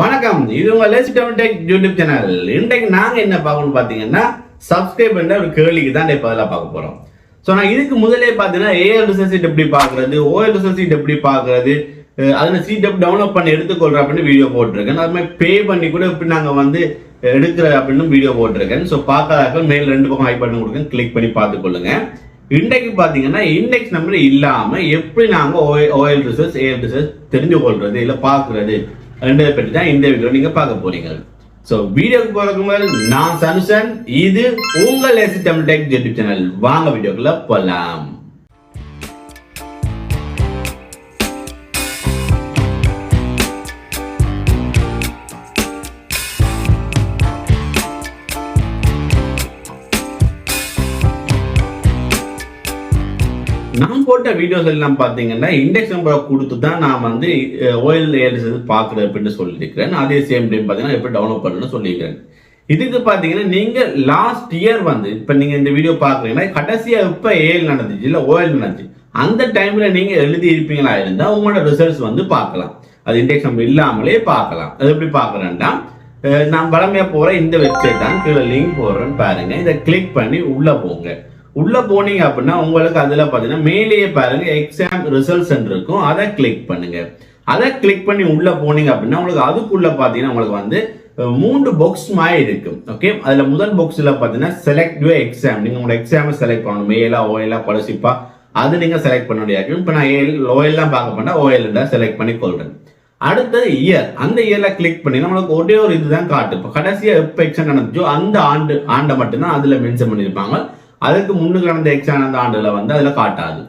வணக்கம், இது உங்க யூடியூப் சேனல். இன்றைக்கு நாங்க என்ன பார்க்கணும் பாத்தீங்கன்னா, சப்ஸ்கிரைப் பண்ண ஒரு கேள்விக்கு தான் இப்ப அதெல்லாம் பார்க்க போறோம். ஸோ நான் இதுக்கு முதலே பார்த்தீங்கன்னா ஏஎல் ரிசல்ட் சீட் எப்படி பார்க்கறது, ஓஎல் ரிசல்ட் சீட் எப்படி பார்க்கறது, அதில் சீட் எப்படி டவுன்லோட் பண்ணி எடுத்துக்கொள்ற அப்படின்னு வீடியோ போட்டிருக்கேன். அது மாதிரி பே பண்ணி கூட எப்படி நாங்கள் வந்து எடுக்கிற அப்படின்னு வீடியோ போட்டிருக்கேன். ஸோ பார்க்காதாக்கள் மேல் 2 பக்கம் ஹை பட்டன் கொடுங்க, கிளிக் பண்ணி பார்த்துக்கொள்ளுங்க. இன்றைக்கு பார்த்தீங்கன்னா இண்டெக்ஸ் நம்பர் இல்லாமல் எப்படி நாங்கள் ஓஎல் ரிசல்ட் ஏஎல் ரிசல்ட் தெரிஞ்சு கொள்றது இல்லை பார்க்கறது ரெண்டதை பற்றி தான் இந்த வீடியோ நீங்கள் பார்க்க போறீங்க. ஸோ வீடியோக்கு போறதுக்கு முதல் நான் சனுசன், இது உங்கள் AC Tamil tech YouTube channel. வாங்க வீடியோக்குள்ள போலாம். நான் போட்ட வீடியோஸ் எல்லாம் பார்த்தீங்கன்னா இண்டெக்ஸ் நம்பரை கொடுத்து தான் நான் வந்து ஓஎல் ஏஎல்எஸ் பார்க்குறேன் அப்படின்னு சொல்லியிருக்கிறேன். அதே சேம் டைம் பார்த்தீங்கன்னா எப்படி டவுன்லோட் பண்ணணும்னு சொல்லியிருக்கிறேன். இதுக்கு பார்த்தீங்கன்னா நீங்கள் லாஸ்ட் இயர் வந்து இப்போ நீங்கள் இந்த வீடியோ பார்க்குறீங்கன்னா கடைசியாக இப்போ ஏஎல் நடந்துச்சு இல்லை ஓஎல் நடந்துச்சு, அந்த டைமில் நீங்கள் எழுதி இருப்பீங்களா இருந்தால் உங்களோட ரிசல்ட்ஸ் வந்து பார்க்கலாம். அது இண்டெக்ஸ் நம்பர் இல்லாமலே பார்க்கலாம். அது எப்படி பார்க்குறேன்னா, நான் வளமையாக போகிற இந்த வெப்சைட் தான், கீழே லிங்க் போடுறேன்னு பாருங்க. இதை கிளிக் பண்ணி உள்ளே போங்க. உள்ள போனீங்க அப்படின்னா உங்களுக்கு அதுல பாத்தீங்கன்னா மேலேயே பாருங்க எக்ஸாம் ரிசல்ட்ஸ் இருக்கும், அதை கிளிக் பண்ணுங்க. அதை கிளிக் பண்ணி உள்ள போனீங்க அப்படின்னா உங்களுக்கு அதுக்குள்ள பாத்தீங்கன்னா உங்களுக்கு வந்து 3 பாக்ஸ் மாதிரி இருக்கும். ஓகே, அதுல முதல் பாக்ஸ்ல பாத்தீங்கன்னா செலக்ட் யுவர் எக்ஸாம். நீங்க உங்களோட எக்ஸாம் செலக்ட் பண்ணணும், மேலா ஓஎலா ஸ்காலர்ஷிப்பா அது நீங்க செலக்ட் பண்ண முடியாது. இப்போ நான் ஓஎல் தான் பார்க்க போனா ஓஎல் தான் செலக்ட் பண்ணி கொள்றேன். அடுத்தது இயர், அந்த இயர்ல கிளிக் பண்ணி நம்மளுக்கு ஒரே ஒரு இதுதான் காட்டு. இப்போ கடைசியா எப்போ எக்ஸாம் நடந்துச்சோ அந்த ஆண்டை மட்டும்தான் அதுல மென்ஷன் பண்ணியிருப்பாங்க. அதுக்கு முன்னுக்கு நடந்த எக்ஸாம் அந்த ஆண்டுல வந்து அதில் காட்டாது.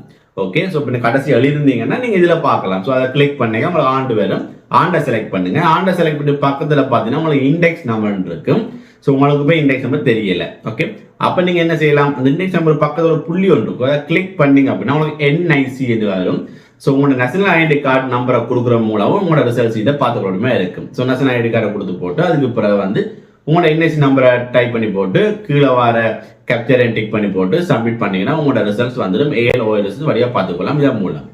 ஓகே, ஸோ இப்போ கடைசி எழுதிருந்தீங்கன்னா நீங்கள் இதில் பார்க்கலாம். ஸோ அதை கிளிக் பண்ணீங்க, உங்களுக்கு ஆண்டு வரும். ஆண்டை செலக்ட் பண்ணுங்க. ஆண்டை செலக்ட் பண்ணி பக்கத்தில் பார்த்தீங்கன்னா உங்களுக்கு இண்டெக்ஸ் நம்பர் இருக்கும். ஸோ உங்களுக்கு போய் இண்டெக்ஸ் நம்பர் தெரியல. ஓகே, அப்போ நீங்கள் என்ன செய்யலாம், அந்த இண்டெக்ஸ் நம்பர் பக்கத்தில் ஒரு புள்ளி ஒன்று இருக்கும், அதை கிளிக் பண்ணீங்க அப்படின்னா உங்களுக்கு என்ஐசி என்று வரும். ஸோ உங்களோட நேஷனல் ஐடென்டி கார்டு நம்பரை கொடுக்குற மூலம் உங்களோட ரிசல்ட்ஸ் இதை பார்த்துக்கொள்ளுமே இருக்கும். ஸோ நேஷனல் ஐடென்டி கார்டை கொடுத்து போட்டு அதுக்கு பிறகு வந்து உங்களோட என்ஐசி நம்பரை டைப் பண்ணி போட்டு கீழே வர கேப்சர் அண்ட் டிக் பண்ணி போட்டு சப்மிட் பண்ணீங்கன்னா உங்களோட ரிசல்ட்ஸ் வந்துடும். ஏஎல் ஓஎல் வழியாக பார்த்துக்கலாம் இதன் மூலம்.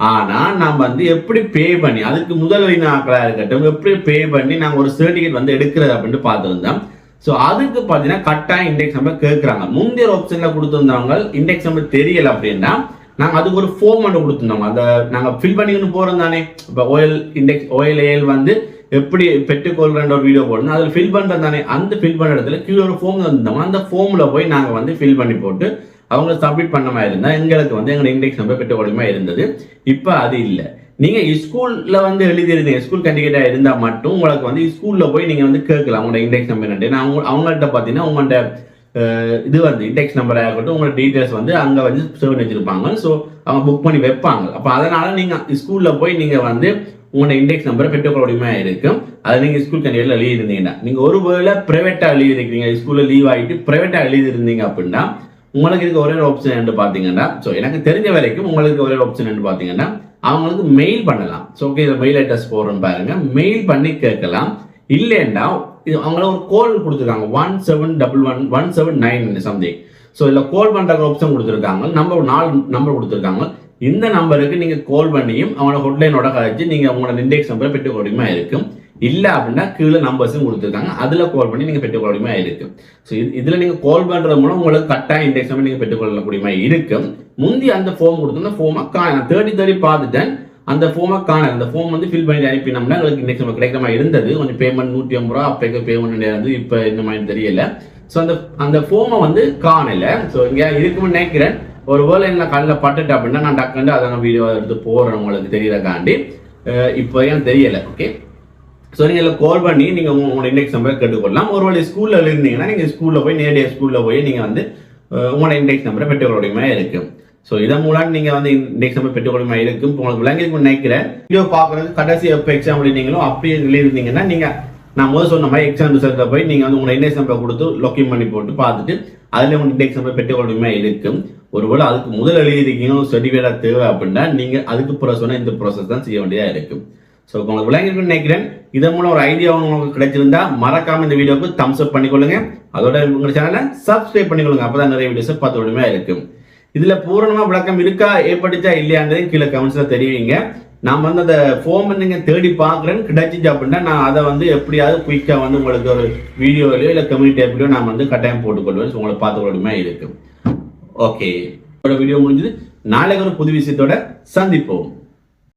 ஆனால் நம்ம வந்து எப்படி பே பண்ணி, அதுக்கு முதல் ஆக்களாக இருக்கட்டும், எப்படி பே பண்ணி நாங்கள் ஒரு சர்டிஃபிகேட் வந்து எடுக்கிறது அப்படின்ட்டு பார்த்துருந்தோம். ஸோ அதுக்கு பார்த்தீங்கன்னா கட்டாயம் இண்டெக்ஸ் நம்பர் கேட்குறாங்க. முந்தைய ஆப்ஷனில் கொடுத்துருந்தவங்க இண்டெக்ஸ் நம்பர் தெரியலை அப்படின்னா நாங்கள் அதுக்கு ஒரு ஃபார்ம் ஒன்று கொடுத்துருந்தோம். அதை நாங்கள் ஃபில் பண்ணிக்கணும் போகிறோம் தானே. இப்போ ஓஎல் இண்டெக்ஸ் ஓஎல் ஏஎல் வந்து எப்படி பெற்றுக்கொள்ற ஒரு வீடியோ போடணும், அதில் ஃபில் பண்ணுறது தானே. அந்த ஃபில் பண்ணுற இடத்துல கீழே ஒரு ஃபார்ம் தந்தோம். அந்த ஃபார்மில் போய் நாங்கள் வந்து ஃபில் பண்ணி போட்டு அவங்க சப்மிட் பண்ண மாதிரி இருந்தால் எங்களுக்கு வந்து எங்களோட இண்டெக்ஸ் நம்பர் பெற்றுக்கொள்ளுமா இருந்தது. இப்போ அது இல்லை. நீங்கள் ஸ்கூலில் வந்து எழுதிருந்தீங்க, ஸ்கூல் கேண்டிடேட்டாக இருந்தால் மட்டும் உங்களுக்கு வந்து ஸ்கூலில் போய் நீங்கள் வந்து கேட்கலாம் உங்களோட இண்டெக்ஸ் நம்பர் என்னட்டு. நான் அவங்கள்ட்ட பார்த்தீங்கன்னா உங்கள்கிட்ட இது வந்து இண்டெக்ஸ் நம்பராக இருக்கட்டும் உங்களோட டீட்டெயில்ஸ் வந்து அங்கே வந்து சேவ் வச்சுருப்பாங்க. ஸோ அவங்க புக் பண்ணி வைப்பாங்க. அப்போ அதனால் நீங்கள் ஸ்கூலில் போய் நீங்கள் வந்து உங்களோட இண்டெக்ஸ் நம்பரை பெற்றுக்கொள்ள இருக்கும். அதை நீங்கள் ஸ்கூல் கேண்டிடேட்ல எழுதிருந்தீங்கன்னா, நீங்கள் ஒருவேளை பிரைவேட்டாக எழுதிருக்கீங்க, ஸ்கூலில் லீவ் ஆகிட்டு பிரைவேட்டாக எழுதிருந்தீங்க அப்படின்னா உங்களுக்கு இதுக்கு ஒரே ஒரு ஆப்ஷன் என்று பார்த்தீங்கன்னா, ஸோ எனக்கு தெரிஞ்ச வரைக்கும் உங்களுக்கு ஒரே ஒரு ஆப்ஷன் என்று பார்த்தீங்கன்னா அவங்களுக்கு மெயில் பண்ணலாம். ஸோ ஓகே, இதில் மெயில் அட்ரஸ் போடுறோன்னு பாருங்க, மெயில் பண்ணி கேட்கலாம். இல்லைன்னா இது அவங்கள ஒரு கோல் கொடுத்துருக்காங்க 17111799 சம்திங். ஸோ இதில் கால் பண்ணுற ஆப்ஷன் கொடுத்துருக்காங்க. நம்பர் 4 நம்பர் கொடுத்துருக்காங்க. இந்த நம்பருக்கு நீங்க கால் பண்ணியும் அவங்களோட ஹொட்லைனோட கழிச்சு நீங்க உங்களோட இண்டெக்ஸ் நம்பரை பெற்றுக்கொள்ளுமா இருக்கும். இல்லை அப்படின்னா கீழே நம்பர்ஸும் கொடுத்துருக்காங்க, அதில் கால் பண்ணி நீங்கள் பெற்றுக்கொள்ளுமா இருக்கும். ஸோ இதில் நீங்கள் கால் பண்ணுறது மூலம் உங்களுக்கு கட்டாயம் இண்டெக்ஸ் நம்பர் நீங்கள் பெற்றுக்கொள்ளக்கூடியமா இருக்கும். முந்தி அந்த ஃபார்ம் கொடுத்து அந்த ஃபார்மை நான் தேடி பார்த்துட்டேன். அந்த ஃபார்மை அந்த ஃபார்ம் வந்து ஃபில் பண்ணி அனுப்பினோம்னா உங்களுக்கு இண்டெக்ஸ் நம்பர் கிடைக்கிற மாதிரி இருந்தது. கொஞ்சம் பேமெண்ட் 150 ரூபா அப்போ பேமெண்ட் இருந்து இப்போ இந்த மாதிரி தெரியல. ஸோ அந்த ஃபார்மை வந்து காணலை. ஸோ இங்கே இருக்குன்னு நினைக்கிறேன். ஒரு வேளை என்ன கண்ணில் பட்டுட்டு அப்படின்னா நான் டக்குண்டு அதை நான் வீடியோ எடுத்து போடுறேன் உங்களுக்கு தெரியறக்காண்டி. இப்போ ஏன் தெரியலை. ஓகே, ஸோ நீங்கள் கால் பண்ணி நீங்கள் உங்களோட இண்டெக்ஸ் நம்பரை கேட்டுக்கொள்ளலாம். ஒரு வேளை ஸ்கூலில் எழுதிருந்தீங்கன்னா நீங்கள் ஸ்கூலில் போய் நேரடியாக ஸ்கூலில் போய் நீங்கள் வந்து உங்களோட இண்டெக்ஸ் நம்பரை பெற்றுக்கொள்ளுமா இருக்கும். ஸோ இதன் மூலம் நீங்கள் வந்து இண்டெக்ஸ் நம்பர் பெற்றுக்கொள்ளுமா இருக்கும். இப்போ உங்களுக்கு விளங்கிருக்குன்னு நினைக்கிறேன். வீடியோ பார்க்குறது கடைசி எப்போ எக்ஸாம் எழுதினீங்களோ அப்படியே எழுதிருந்தீங்கன்னா நீங்கள் நான் முதல் சொன்ன மாதிரி எக்ஸாம் ரிசல்ட்டில் போய் நீங்கள் வந்து உங்களோட இண்டெக்ஸ் நம்பரை கொடுத்து லாக்இன் பண்ணி போட்டு பார்த்துட்டு அதில் உங்கள் இண்டெக்ஸ் நம்பர் பெற்றுக்கொள்ளுமா இருக்கும். ஒருவேளை அதுக்கு முதல் எழுதிருக்கீங்க சர்டிஃபிகேட்டாக தேவை அப்படின்னா நீங்கள் அதுக்கு ப்ராசஸ் இந்த ப்ராசஸ் தான் செய்ய வேண்டியதாக இருக்கும். ஸோ உங்களுக்கு விளங்கிருக்குன்னு நினைக்கிறேன். இதன் மூலம் ஒரு ஐடியா உங்களுக்கு கிடைச்சிருந்தா மறக்காம இந்த வீடியோக்கு தம்ஸ் அப் பண்ணிக்கொள்ளுங்க. அதோட உங்கள் சேனலை சப்ஸ்கிரைப் பண்ணிக்கொள்ளுங்க. அப்போ தான் நிறைய வீடியோஸை பார்த்து இருக்கும். இதுல பூரணமா விளக்கம் இருக்கா ஏற்பட்டுச்சா இல்லையான்றதை கீழே கமெண்ட்ஸ்ல தெரிவிங்க. நான் வந்து அந்த ஃபோம் நீங்கள் தேடி பார்க்குறேன்னு கிடைச்சிச்சு அப்படின்னா நான் அதை வந்து எப்படியாவது குயிக்காக வந்து உங்களுக்கு ஒரு வீடியோலையோ இல்லை கம்யூனிட்டி ஆப்லையோ நான் வந்து கட்டாயம் போட்டுக்கொள்வேன். உங்களை பார்த்துக்கொள்ளுமே இருக்கும். ஓகே, வீடியோ முடிஞ்சது. நாளைக்கு ஒரு புது விஷயத்தோட சந்திப்போம்.